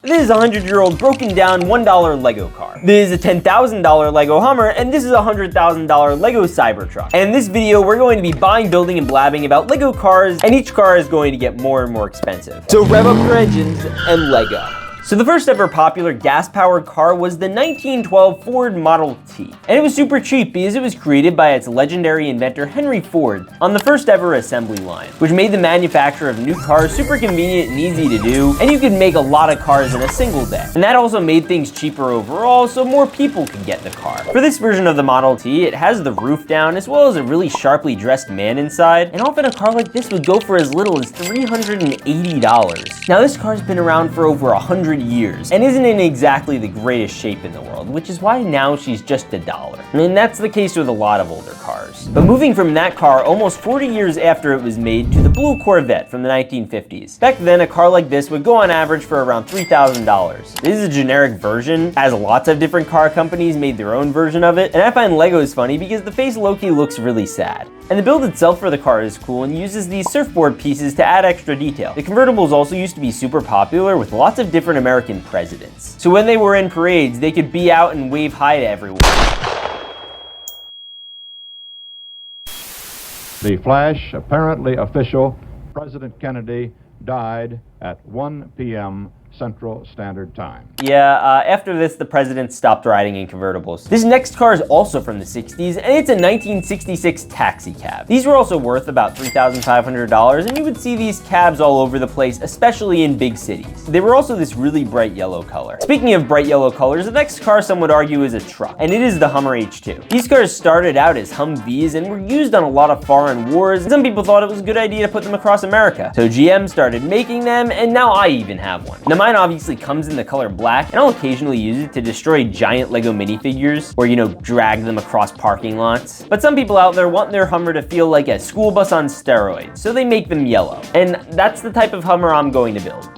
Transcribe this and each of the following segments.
This is a 100-year-old broken down $1 Lego car. This is a $10,000 Lego Hummer, and this is a $100,000 Lego Cybertruck. And in this video, we're going to be buying, building, and blabbing about Lego cars, and each car is going to get more and more expensive. So rev up your engines and Lego. So the first ever popular gas-powered car was the 1912 Ford Model T. And it was super cheap because it was created by its legendary inventor Henry Ford on the first ever assembly line, which made the manufacture of new cars super convenient and easy to do, and you could make a lot of cars in a single day. And that also made things cheaper overall, so more people could get the car. For this version of the Model T, it has the roof down as well as a really sharply dressed man inside, and often a car like this would go for as little as $380. Now this car's been around for over 100 years and isn't in exactly the greatest shape in the world, which is why now she's just $1. I mean, that's the case with a lot of older cars. But moving from that car almost 40 years after it was made to the blue Corvette from the 1950s. Back then, a car like this would go on average for around $3,000. This is a generic version, as lots of different car companies made their own version of it, and I find Legos funny because the face low-key looks really sad. And the build itself for the car is cool and uses these surfboard pieces to add extra detail. The convertibles also used to be super popular with lots of different American presidents. So when they were in parades, they could be out and wave hi to everyone. The flash, apparently official, President Kennedy died at 1 p.m. Central Standard Time. Yeah, after this, the president stopped riding in convertibles. This next car is also from the 60s, and it's a 1966 taxi cab. These were also worth about $3,500, and you would see these cabs all over the place, especially in big cities. They were also this really bright yellow color. Speaking of bright yellow colors, the next car some would argue is a truck, and it is the Hummer H2. These cars started out as Humvees and were used on a lot of foreign wars, and some people thought it was a good idea to put them across America. So GM started making them, and now I even have one. Now mine obviously comes in the color black, and I'll occasionally use it to destroy giant Lego minifigures or, drag them across parking lots. But some people out there want their Hummer to feel like a school bus on steroids, so they make them yellow. And that's the type of Hummer I'm going to build.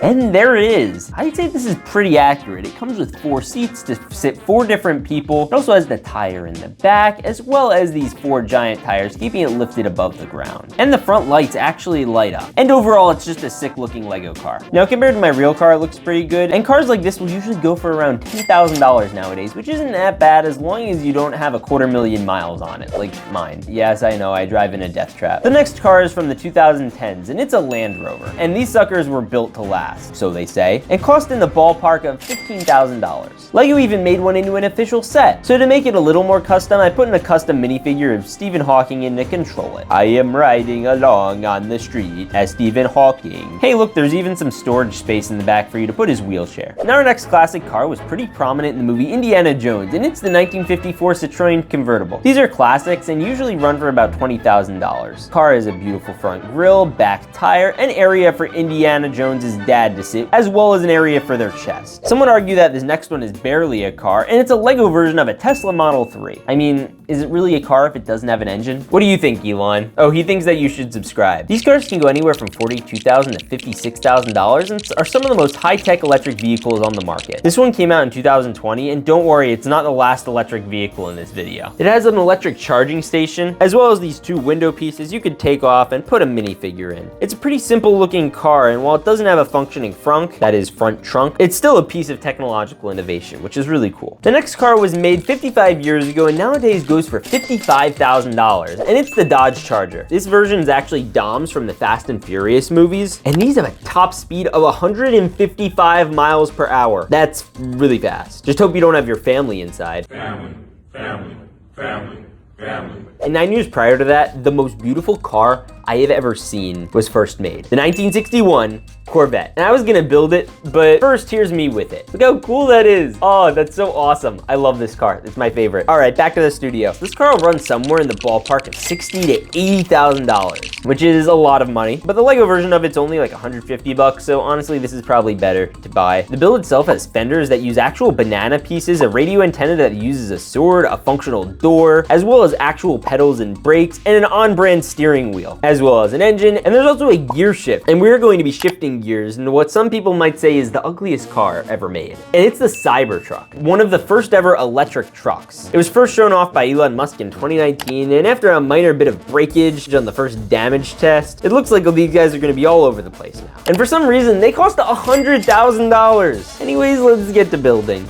And there it is. I'd say this is pretty accurate. It comes with 4 seats to sit 4 different people. It also has the tire in the back, as well as these 4 giant tires, keeping it lifted above the ground. And the front lights actually light up. And overall, it's just a sick looking Lego car. Now, compared to my real car, it looks pretty good. And cars like this will usually go for around $10,000 nowadays, which isn't that bad as long as you don't have 250,000 miles on it, like mine. Yes, I know, I drive in a death trap. The next car is from the 2010s, and it's a Land Rover. And these suckers were built to last, so they say, and cost in the ballpark of $15,000. Lego even made one into an official set. So to make it a little more custom, I put in a custom minifigure of Stephen Hawking in to control it. I am riding along on the street as Stephen Hawking. Hey look, there's even some storage space in the back for you to put his wheelchair. Now our next classic car was pretty prominent in the movie Indiana Jones, and it's the 1954 Citroen convertible. These are classics and usually run for about $20,000. Car has a beautiful front grille, back tire, an area for Indiana Jones's dad to sit, as well as an area for their chest. Some would argue that this next one is barely a car, and it's a Lego version of a Tesla Model 3. I mean, is it really a car if it doesn't have an engine? What do you think, Elon? Oh, he thinks that you should subscribe. These cars can go anywhere from $42,000 to $56,000 and are some of the most high-tech electric vehicles on the market. This one came out in 2020, and don't worry, it's not the last electric vehicle in this video. It has an electric charging station, as well as these 2 window pieces you could take off and put a minifigure in. It's a pretty simple looking car, and while it doesn't have a functioning frunk, that is front trunk, it's still a piece of technological innovation, which is really cool. The next car was made 55 years ago and nowadays goes for $55,000, and it's the Dodge Charger. This version is actually Dom's from the Fast and Furious movies, and these have a top speed of 155 miles per hour. That's really fast. Just hope you don't have your family inside. Family, family, family, family. And 9 years prior to that, the most beautiful car I have ever seen was first made. The 1961 Corvette. And I was gonna build it, but first here's me with it. Look how cool that is. Oh, that's so awesome. I love this car. It's my favorite. All right, back to the studio. This car will run somewhere in the ballpark of $60,000 to $80,000, which is a lot of money. But the Lego version of it's only like 150 bucks, so honestly, this is probably better to buy. The build itself has fenders that use actual banana pieces, a radio antenna that uses a sword, a functional door, as well as actual pedals and brakes, and an on-brand steering wheel. as well as an engine, and there's also a gear shift. And we're going to be shifting gears into what some people might say is the ugliest car ever made. And it's the Cybertruck, one of the first ever electric trucks. It was first shown off by Elon Musk in 2019, and after a minor bit of breakage on the first damage test, it looks like these guys are going to be all over the place now. And for some reason, they cost $100,000. Anyways, let's get to building.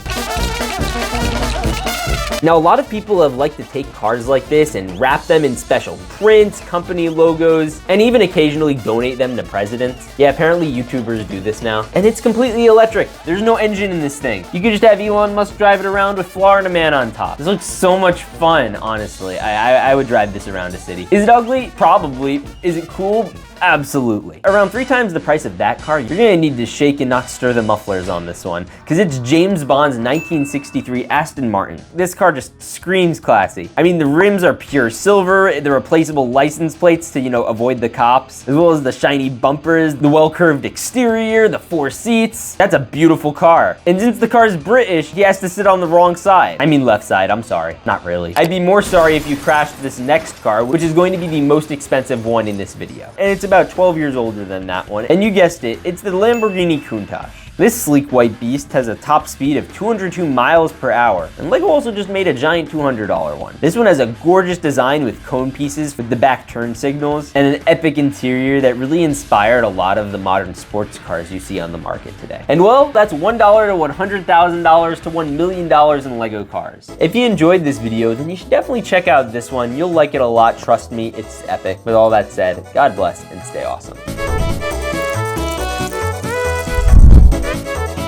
Now, a lot of people have liked to take cars like this and wrap them in special prints, company logos, and even occasionally donate them to presidents. Yeah, apparently YouTubers do this now. And it's completely electric. There's no engine in this thing. You could just have Elon Musk drive it around with Florida Man on top. This looks so much fun, honestly. I would drive this around a city. Is it ugly? Probably. Is it cool? Absolutely. Around 3 times the price of that car, you're gonna need to shake and not stir the mufflers on this one, because it's James Bond's 1963 Aston Martin. This car just screams classy. I mean, the rims are pure silver, the replaceable license plates to, avoid the cops, as well as the shiny bumpers, the well-curved exterior, the 4 seats. That's a beautiful car. And since the car's British, he has to sit on the wrong side. I mean left side, I'm sorry. Not really. I'd be more sorry if you crashed this next car, which is going to be the most expensive one in this video. And it's about 12 years older than that one, and you guessed it, it's the Lamborghini Countach. This sleek white beast has a top speed of 202 miles per hour, and LEGO also just made a giant $200 one. This one has a gorgeous design with cone pieces with the back turn signals, and an epic interior that really inspired a lot of the modern sports cars you see on the market today. And well, that's $1 to $100,000 to $1 million in LEGO cars. If you enjoyed this video, then you should definitely check out this one. You'll like it a lot, trust me, it's epic. With all that said, God bless and stay awesome.